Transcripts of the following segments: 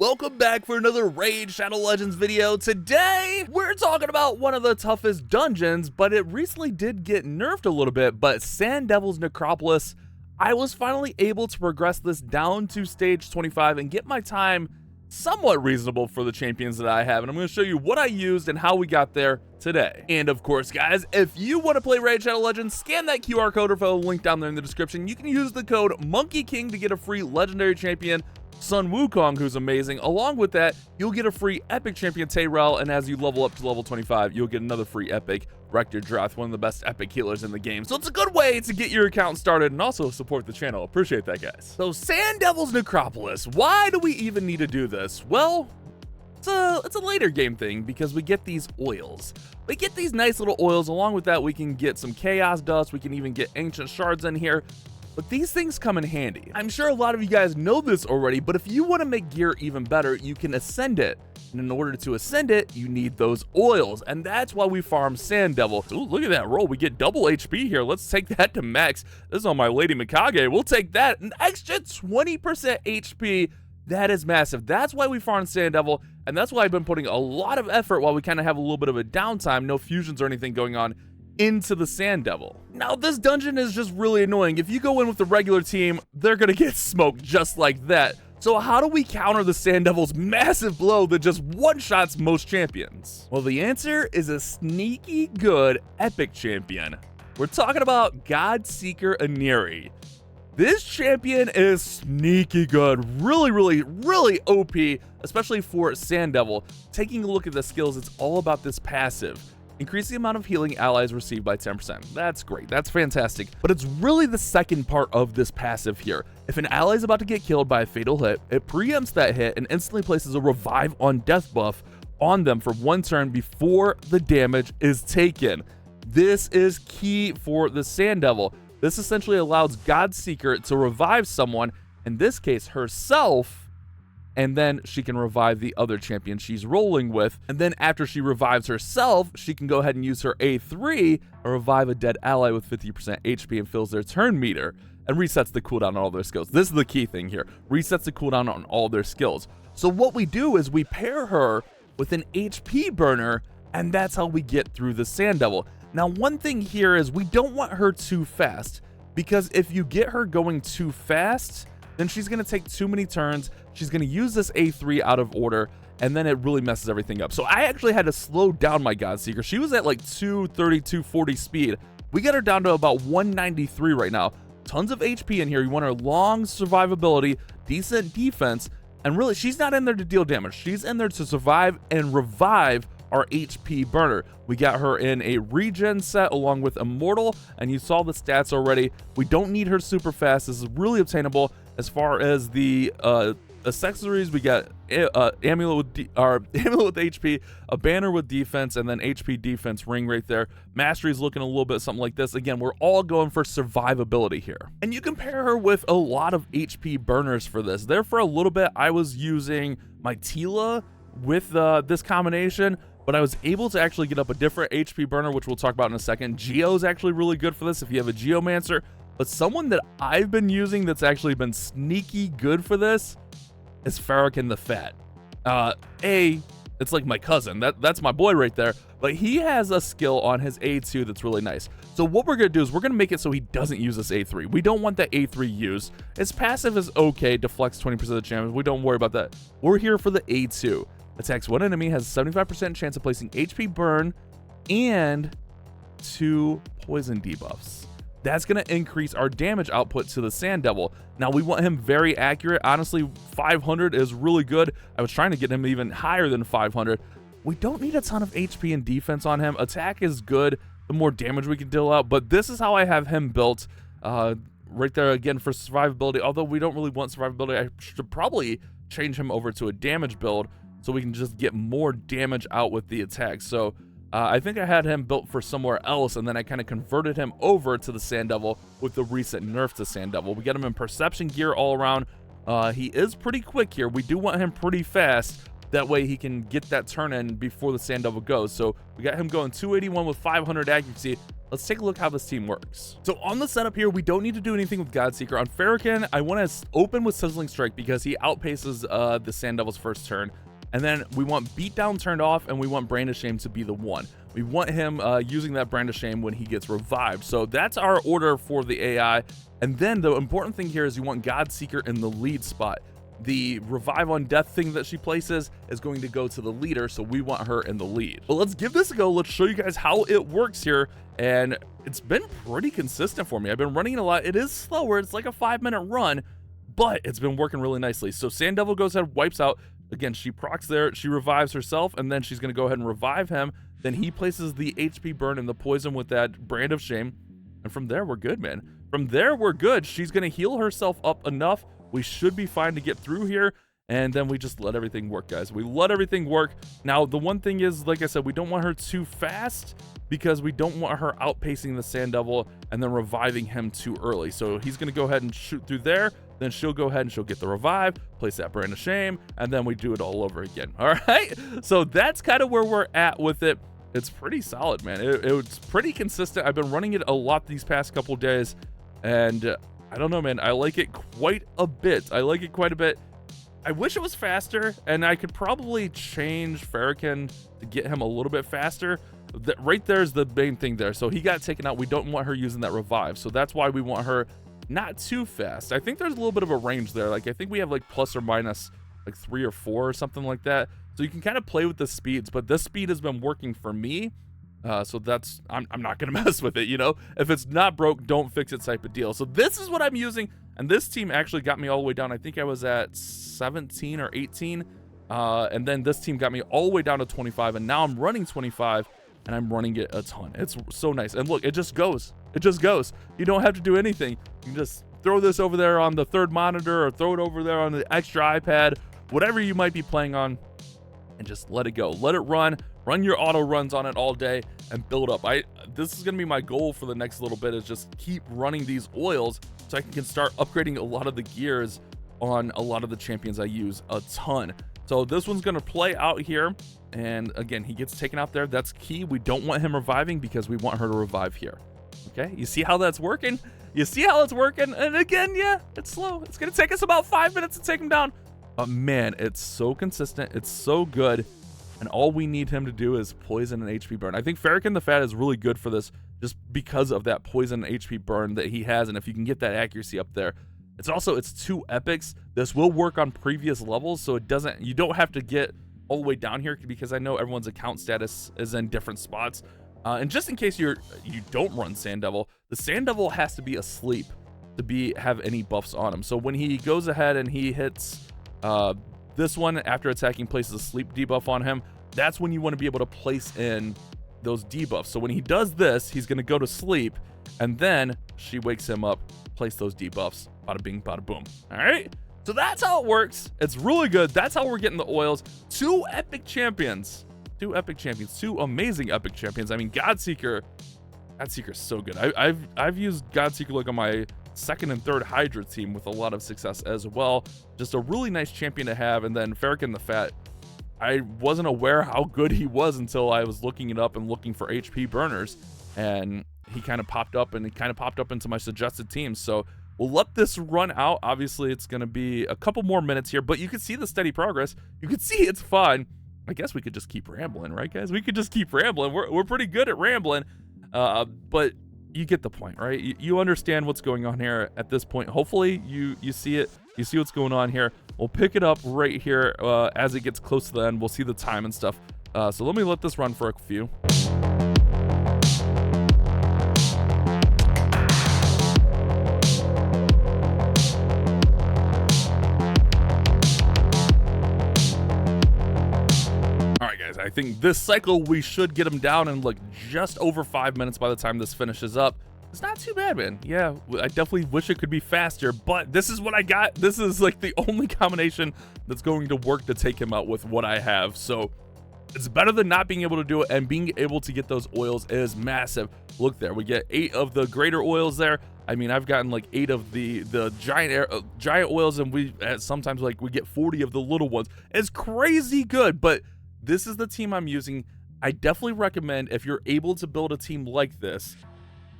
Welcome back for another Raid Shadow Legends video. Today, we're talking about one of the toughest dungeons, but it recently did get nerfed a little bit, but Sand Devil's Necropolis. I was finally able to progress this down to stage 25 and get my time somewhat reasonable for the champions that I have, and I'm going to show you what I used and how we got there today. And of course, guys, if you want to play Raid Shadow Legends, scan that QR code or follow the link down there in the description. You can use the code Monkey King to get a free legendary champion, Sun Wukong, who's amazing. Along with that, you'll get a free epic champion, Tayrel, and as you level up to level 25, you'll get another free epic, Rector Droth, one of the best epic healers in the game. So it's a good way to get your account started and also support the channel. Appreciate that, guys. So Sand Devil's Necropolis, why do we even need to do this? Well, it's a later game thing because we get these oils. We get these nice little oils. Along with that, we can get some chaos dust. We can even get ancient shards in here. But these things come in handy. I'm sure a lot of you guys know this already, but if you want to make gear even better, you can ascend it. And in order to ascend it, you need those oils. And that's why we farm Sand Devil. Ooh, look at that roll. We get double HP here. Let's take that to max. This is on my Lady Mikage. We'll take that. An extra 20% HP. That is massive. That's why we farm Sand Devil. And that's why I've been putting a lot of effort while we kind of have a little bit of a downtime. No fusions or anything going on into the Sand Devil. Now, this dungeon is just really annoying. If you go in with the regular team, they're gonna get smoked just like that. So how do we counter the Sand Devil's massive blow that just one-shots most champions? Well, the answer is a sneaky good epic champion. We're talking about Godseeker Aniri. This champion is sneaky good, really OP, especially for Sand Devil. Taking a look at the skills, it's all about this passive. Increase the amount of healing allies received by 10%. That's great. That's fantastic. But it's really the second part of this passive here. If an ally is about to get killed by a fatal hit, it preempts that hit and instantly places a revive on death buff on them for one turn before the damage is taken. This is key for the Sand Devil. This essentially allows Godseeker to revive someone, in this case herself, and then she can revive the other champion she's rolling with. And then after she revives herself, she can go ahead and use her A3 and revive a dead ally with 50% HP and fills their turn meter and resets the cooldown on all their skills. This is the key thing here. Resets the cooldown on all their skills. So what we do is we pair her with an HP burner, and that's how we get through the Sand Devil. Now, one thing here is we don't want her too fast, because if you get her going too fast, then she's going to take too many turns. She's going to use this A3 out of order, and then it really messes everything up. So I actually had to slow down my Godseeker. She was at like 230, 240 speed. We got her down to about 193 right now. Tons of HP in here. You want her long survivability, decent defense, and really, she's not in there to deal damage. She's in there to survive and revive our HP burner. We got her in a regen set along with Immortal, and you saw the stats already. We don't need her super fast. This is really obtainable. As far as the accessories, we got amulet with HP, a banner with defense, and then HP defense ring right there. Mastery is looking a little bit something like this. Again, we're all going for survivability here. And you can pair her with a lot of HP burners for this. There for a little bit, I was using my Tila with this combination, but I was able to actually get up a different HP burner, which we'll talk about in a second. Geo is actually really good for this if you have a Geomancer. But someone that I've been using that's actually been sneaky good for this is Fahrakin the Fat. It's like my cousin. That's my boy right there. But he has a skill on his A2 that's really nice. So what we're going to do is we're going to make it so he doesn't use this A3. We don't want that A3 used. His passive is okay, deflects 20% of the damage. We don't worry about that. We're here for the A2. Attacks one enemy, has a 75% chance of placing HP burn and 2 poison debuffs. That's going to increase our damage output to the Sand Devil. Now, we want him very accurate. Honestly, 500 is really good. I was trying to get him even higher than 500. We don't need a ton of HP and defense on him. Attack is good, the more damage we can deal out. But this is how I have him built right there, again, for survivability. Although we don't really want survivability, I should probably change him over to a damage build so we can just get more damage out with the attack. So I think I had him built for somewhere else, and then I kind of converted him over to the Sand Devil with the recent nerf to Sand Devil. We got him in perception gear all around. He is pretty quick here. We do want him pretty fast. That way he can get that turn in before the Sand Devil goes. So we got him going 281 with 500 accuracy. let's take a look how this team works. So on the setup here, we don't need to do anything with Godseeker. On Fahrakin, I want to open with Sizzling Strike because he outpaces the Sand Devil's first turn. And then we want Beatdown turned off, and we want Brand of Shame to be the one. We want him using that Brand of Shame when he gets revived. So that's our order for the AI. And then the important thing here is you want Godseeker in the lead spot. The revive on death thing that she places is going to go to the leader, so we want her in the lead. But let's give this a go. Let's show you guys how it works here. And it's been pretty consistent for me. I've been running it a lot. It is slower. It's like a 5-minute run, but it's been working really nicely. So Sand Devil goes ahead, wipes out. Again, she procs there, she revives herself, and then she's going to go ahead and revive him. Then he places the HP burn and the poison with that Brand of Shame. And from there, we're good, man. From there, we're good. She's going to heal herself up enough. We should be fine to get through here. And then we just let everything work, guys. We let everything work. Now, the one thing is, like I said, we don't want her too fast because we don't want her outpacing the Sand Devil and then reviving him too early. So he's going to go ahead and shoot through there. Then she'll go ahead and she'll get the revive, place that Brand of Shame, and then we do it all over again. All right. So that's kind of where we're at with it. It's pretty solid, man. It's pretty consistent. I've been running it a lot these past couple days, and I don't know, man. I like it quite a bit. I like it quite a bit. I wish it was faster, and I could probably change Fahrakin to get him a little bit faster. Right there's the main thing there. So he got taken out. We don't want her using that revive. So that's why we want her not too fast. I think there's a little bit of a range there. Like, I think we have like plus or minus like 3 or 4 or something like that. So you can kind of play with the speeds, but this speed has been working for me. So that's, I'm not going to mess with it, you know? If it's not broke, don't fix it type of deal. So this is what I'm using. And this team actually got me all the way down. I think I was at 17 or 18. And then this team got me all the way down to 25. And now I'm running 25 and I'm running it a ton. It's so nice. And look, it just goes. It just goes. You don't have to do anything. You can just throw this over there on the third monitor or throw it over there on the extra iPad, whatever you might be playing on, and just let it go. Let it run. Run your auto runs on it all day and build up. This is going to be my goal for the next little bit, is just keep running these oils so I can start upgrading a lot of the gears on a lot of the champions I use a ton. So this one's going to play out here. And again, he gets taken out there. That's key. We don't want him reviving because we want her to revive here. Okay, you see how that's working? You see how it's working? And again, yeah, it's slow. It's going to take us about 5 minutes to take him down. But man, it's so consistent. It's so good. And all we need him to do is poison and HP burn. I think Fahrakin the Fat is really good for this just because of that poison and HP burn that he has. And if you can get that accuracy up there, it's 2 epics. This will work on previous levels, so you don't have to get all the way down here, because I know everyone's account status is in different spots. And just in case you don't run Sand Devil, the Sand Devil has to be asleep to have any buffs on him. So when he goes ahead and he hits this one after attacking, places a sleep debuff on him, that's when you want to be able to place in those debuffs. So when he does this, he's going to go to sleep, and then she wakes him up, place those debuffs, bada bing, bada boom. All right, so that's how it works. It's really good. That's how we're getting the oils. 2 epic champions, 2 amazing epic champions. I mean, Godseeker's so good. I've used Godseeker like on my 2nd and 3rd Hydra team with a lot of success as well. Just a really nice champion to have. And then Fahrakin the Fat, I wasn't aware how good he was until I was looking it up and looking for HP burners, and he kind of popped up, and he kind of popped up into my suggested teams. So we'll let this run out. Obviously, it's going to be a couple more minutes here, but you can see the steady progress. You can see it's fun. I guess we could just keep rambling, right, guys? We could just keep rambling. We're pretty good at rambling, but you get the point, right? You understand what's going on here at this point. Hopefully you see it. You see what's going on here. We'll pick it up right here as it gets close to the end. We'll see the time and stuff. So let me let this run for a few. I think this cycle we should get him down in like just over 5 minutes by the time this finishes up. It's not too bad, man. Yeah, I definitely wish it could be faster, but this is what I got. This is like the only combination that's going to work to take him out with what I have. So it's better than not being able to do it, and being able to get those oils is massive. Look there, we get 8 of the greater oils there. I mean, I've gotten like 8 of the giant oils, and we sometimes like we get 40 of the little ones. It's crazy good, but this is the team I'm using. I definitely recommend, if you're able to build a team like this,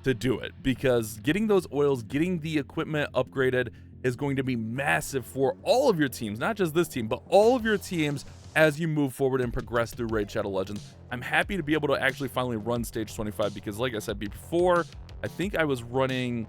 to do it, because getting those oils, getting the equipment upgraded is going to be massive for all of your teams, not just this team, but all of your teams as you move forward and progress through Raid Shadow Legends. I'm happy to be able to actually finally run stage 25, because like I said before, I think I was running,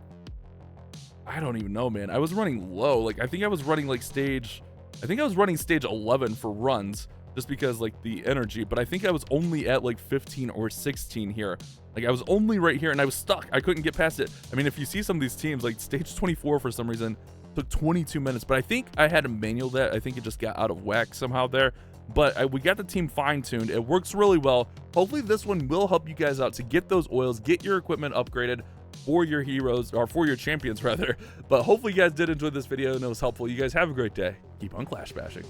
I don't even know, man. I was running low. Like, I think I was running like stage 11 for runs, just because like the energy, but I think I was only at like 15 or 16 here. Like, I was only right here and I was stuck. I couldn't get past it. I mean, if you see some of these teams, like stage 24 for some reason took 22 minutes, but I think I had to manual that. I think it just got out of whack somehow there, but we got the team fine-tuned. It works really well. Hopefully this one will help you guys out to get those oils, get your equipment upgraded for your heroes, or for your champions rather. But hopefully you guys did enjoy this video and it was helpful. You guys have a great day. Keep on clash bashing.